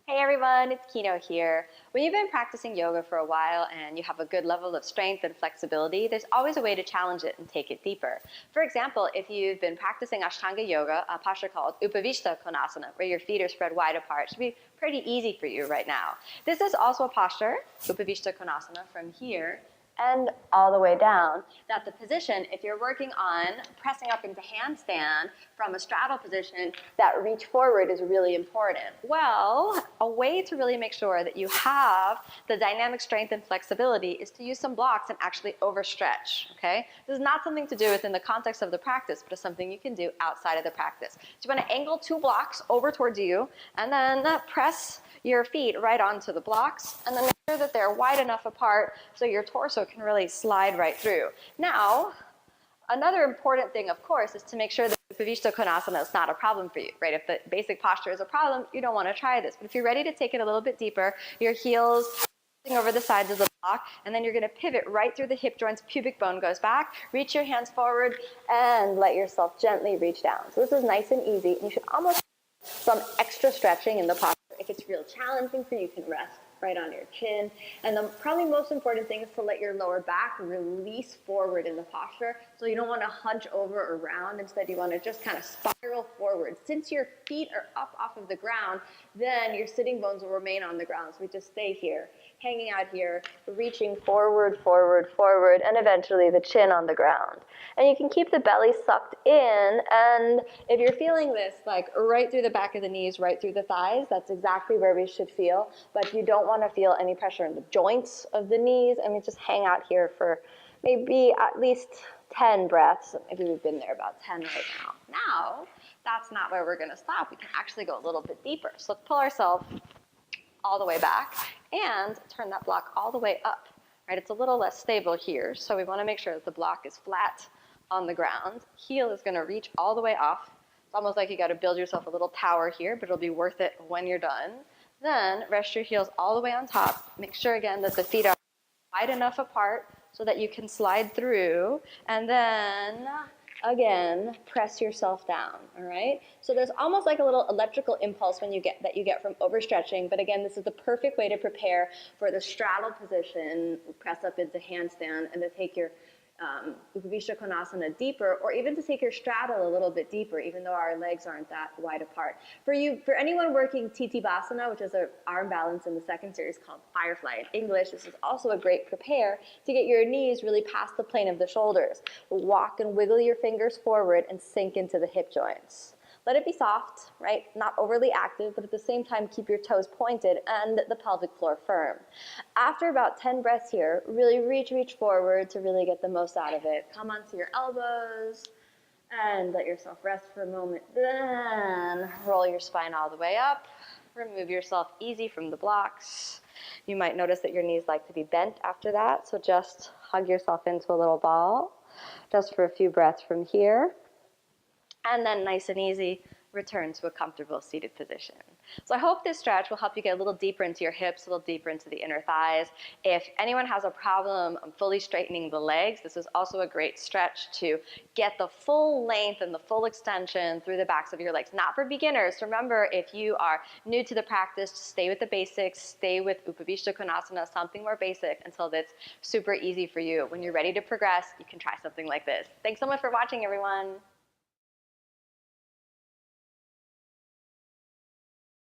Hey everyone, it's Kino here. When you've been practicing yoga for a while and you have a good level of strength and flexibility, there's always a way to challenge it and take it deeper. For example, if you've been practicing Ashtanga yoga, a posture called Upavistha Konasana, where your feet are spread wide apart, should be pretty easy for you right now. This is also a posture, Upavistha Konasana, from here and all the way down, that the position, if you're working on pressing up into handstand from a straddle position, that reach forward is really important. Well, a way to really make sure that you have the dynamic strength and flexibility is to use some blocks and actually overstretch, okay? This is not something to do within the context of the practice, but it's something you can do outside of the practice. So you want to angle two blocks over towards you, and then press your feet right onto the blocks, and then make sure that they're wide enough apart so your torso can really slide right through. Now, another important thing, of course, is to make sure that Upavistha Konasana is not a problem for you, right? If the basic posture is a problem, you don't want to try this. But if you're ready to take it a little bit deeper, your heels over the sides of the block, and then you're going to pivot right through the hip joints, pubic bone goes back, reach your hands forward, and let yourself gently reach down. So this is nice and easy, and you should almost do some extra stretching in the posture. If it's real challenging for you, you can rest right on your chin. And the probably most important thing is to let your lower back release forward in the posture. So you don't want to hunch over or round. Instead, you want to just kind of spiral forward. Since your feet are up off of the ground, then your sitting bones will remain on the ground. So we just stay here, hanging out here, reaching forward, forward, forward, and eventually the chin on the ground. And you can keep the belly sucked in, and if you're feeling this, like right through the back of the knees, right through the thighs, that's exactly where we should feel, but you don't want to feel any pressure in the joints of the knees. I mean, just hang out here for maybe at least 10 breaths. Maybe we've been there about 10 right now. Now, that's not where we're going to stop. We can actually go a little bit deeper. So let's pull ourselves all the way back and turn that block all the way up. Right? It's a little less stable here, so we want to make sure that the block is flat on the ground. Heel is going to reach all the way off. It's almost like you got to build yourself a little tower here, but it'll be worth it when you're done. Then rest your heels all the way on top. Make sure again that the feet are wide enough apart so that you can slide through, and then again, press yourself down, all right? So there's almost like a little electrical impulse when you get from overstretching, but again, this is the perfect way to prepare for the straddle position, press up into handstand, and to take your Upavistha Konasana deeper, or even to take your straddle a little bit deeper, even though our legs aren't that wide apart. For anyone working Basana, which is an arm balance in the second series called Firefly in English, this is also a great prepare to get your knees really past the plane of the shoulders. Walk and wiggle your fingers forward and sink into the hip joints. Let it be soft, right? Not overly active, but at the same time, keep your toes pointed and the pelvic floor firm. After about 10 breaths here, really reach forward to really get the most out of it. Come onto your elbows and let yourself rest for a moment. Then roll your spine all the way up. Remove yourself easy from the blocks. You might notice that your knees like to be bent after that, so just hug yourself into a little ball, just for a few breaths from here. And then nice and easy, return to a comfortable seated position. So I hope this stretch will help you get a little deeper into your hips, a little deeper into the inner thighs. If anyone has a problem fully straightening the legs, this is also a great stretch to get the full length and the full extension through the backs of your legs. Not for beginners. Remember, if you are new to the practice, just stay with the basics, stay with Upavistha Konasana, something more basic until that's super easy for you. When you're ready to progress, you can try something like this. Thanks so much for watching, everyone.